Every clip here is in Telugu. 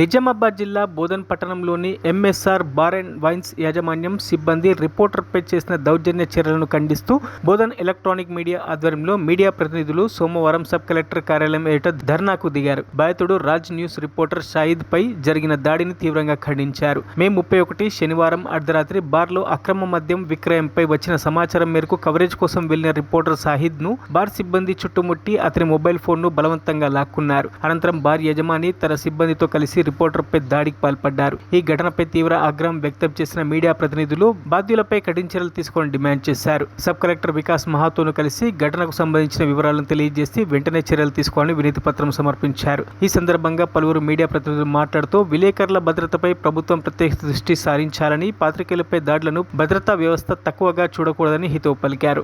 నిజామాబాద్ జిల్లా బోధన్ పట్టణంలోని ఎంఎస్ఆర్ బార్ అండ్ వైన్స్ యాజమాన్యం సిబ్బంది రిపోర్టర్పై చేసిన దౌర్జన్య చర్యలను ఖండిస్తూ బోధన్ ఎలక్ట్రానిక్ మీడియా ఆధ్వర్యంలో మీడియా ప్రతినిధులు సోమవారం సబ్ కలెక్టర్ కార్యాలయం ఎదుట ధర్నాకు దిగారు. బాధితుడు రాజ్ న్యూస్ రిపోర్టర్ షాహిద్ పై జరిగిన దాడిని తీవ్రంగా ఖండించారు. మే 31 శనివారం అర్ధరాత్రి బార్లో అక్రమ మద్యం విక్రయంపై వచ్చిన సమాచారం మేరకు కవరేజ్ కోసం వెళ్లిన రిపోర్టర్ షాహిద్ ను బార్ సిబ్బంది చుట్టుముట్టి అతని మొబైల్ ఫోన్ ను బలవంతంగా లాక్కున్నారు. అనంతరం బార్ యజమాని తన సిబ్బందితో కలిసి రిపోర్టర్పై దాడికి పాల్పడ్డారు. ఈ ఘటనపై తీవ్ర ఆగ్రహం వ్యక్తం చేసిన మీడియా ప్రతినిధులు బాధ్యులపై కఠిన చర్యలు తీసుకోవాలని డిమాండ్ చేశారు. సబ్ కలెక్టర్ వికాస్ మహాతోను కలిసి ఘటనకు సంబంధించిన వివరాలను తెలియజేసి వెంటనే చర్యలు తీసుకోవాలని వినతి పత్రం సమర్పించారు. ఈ సందర్భంగా పలువురు మీడియా ప్రతినిధులు మాట్లాడుతూ విలేకరుల భద్రతపై ప్రభుత్వం ప్రత్యేక దృష్టి సారించాలని, పాత్రికేయులపై దాడులను భద్రతా వ్యవస్థ తక్కువగా చూడకూడదని హితవు పలికారు.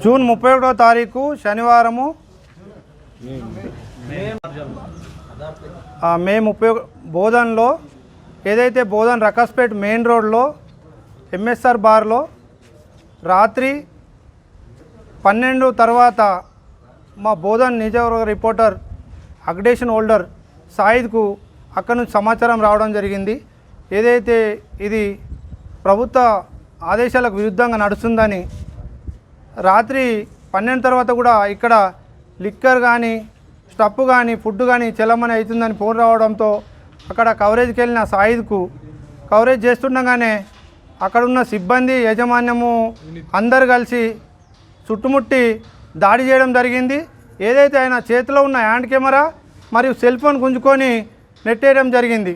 జూన్ 31వ తారీఖు శనివారము మే 30 బోధన్లో ఏదైతే బోధన్ రకాస్పేట్ మెయిన్ రోడ్లో ఎంఎస్ఆర్ బార్లో రాత్రి 12 తర్వాత మా బోధన్ నిజవర్గ రిపోర్టర్ అగ్డేషన్ హోల్డర్ సాయిద్కు అక్కడి నుంచి సమాచారం రావడం జరిగింది. ఏదైతే ఇది ప్రభుత్వ ఆదేశాలకు విరుద్ధంగా నడుస్తుందని, రాత్రి 12 తర్వాత కూడా ఇక్కడ లిక్కర్ కానీ స్టప్ కానీ ఫుడ్ కానీ చెల్లమని అవుతుందని ఫోన్ రావడంతో అక్కడ కవరేజ్కి వెళ్ళిన సాయిద్కు కవరేజ్ చేస్తుండగానే అక్కడున్న సిబ్బంది యాజమాన్యము అందరు కలిసి చుట్టుముట్టి దాడి చేయడం జరిగింది. ఏదైతే ఆయన చేతిలో ఉన్న హ్యాండ్ కెమెరా మరియు సెల్ ఫోన్ గుంజుకొని నెట్టేయడం జరిగింది.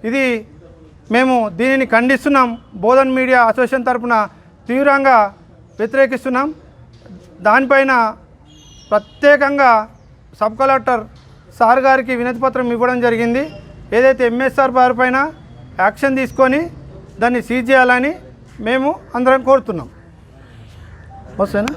ఇది మేము దీనిని ఖండిస్తున్నాం. బోధన్ మీడియా అసోసియేషన్ తరఫున తీవ్రంగా వ్యతిరేకిస్తున్నాం. దానిపైన ప్రత్యేకంగా సబ్ కలెక్టర్ సార్ గారికి వినతి పత్రం ఇవ్వడం జరిగింది. ఏదైతే ఎంఎస్ఆర్ బార్ పైన యాక్షన్ తీసుకొని దాన్ని సీజ్ చేయాలని మేము అందరం కోరుతున్నాం. వస్తేనా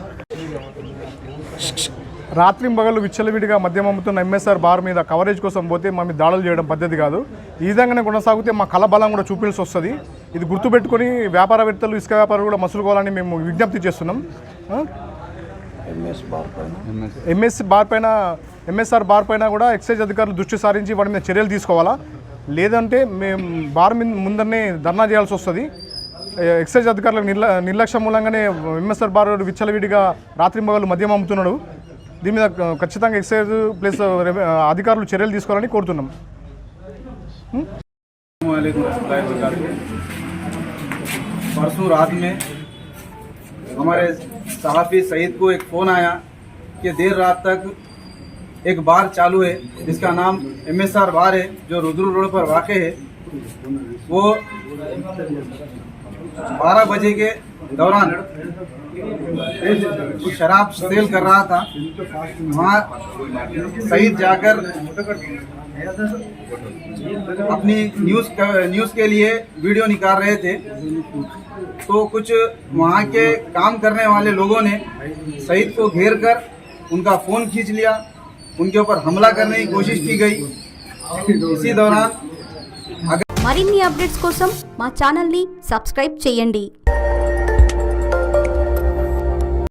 రాత్రి పగలు విచ్చలవిడిగా మద్యం అమ్ముతున్న ఎంఎస్ఆర్ బార్ మీద కవరేజ్ కోసం పోతే మా మీద దాడులు చేయడం పద్ధతి కాదు. ఈ విధంగానే కొనసాగితే మా కళ బలం కూడా చూపించాల్సి వస్తుంది. ఇది గుర్తుపెట్టుకొని వ్యాపారవేత్తలు, ఇసుక వ్యాపారులు కూడా మసులుకోవాలని మేము విజ్ఞప్తి చేస్తున్నాం. ఎంఎస్ఆర్ బార్ పైన కూడా ఎక్సైజ్ అధికారులు దృష్టి సారించి వాటి మీద చర్యలు తీసుకోవాలా, లేదంటే మేము బార్ మీద ముందరనే ధర్నా చేయాల్సి వస్తుంది. ఎక్సైజ్ అధికారులకు నిర్లక్ష్యం మూలంగానే ఎంఎస్ఆర్ బార్ విచ్చలవిడిగా రాత్రి మగలు మద్యం అమ్ముతున్నాడు. దీని మీద ఖచ్చితంగా ఎక్సైజ్ ప్లస్ అధికారులు చర్యలు తీసుకోవాలని కోరుతున్నాం. परसों रात में हमारे सहाफ़ी सईद को एक फ़ोन आया कि देर रात तक एक बार चालू है जिसका नाम MSR बार है, जो रुद्र रोड पर वाक़ है। वो 12 बजे के दौरान शराब सेल कर रहा था। वहाँ सईद जाकर अपनी न्यूज़ के लिए वीडियो निकाल रहे थे, तो कुछ वहाँ के काम करने वाले लोगों ने सईद को घेर कर उनका फ़ोन खींच लिया, उनके ऊपर हमला करने की कोशिश की गई। इसी दौरान మరిన్ని అప్డేట్స్ కోసం మా ఛానల్ని సబ్స్క్రైబ్ చేయండి.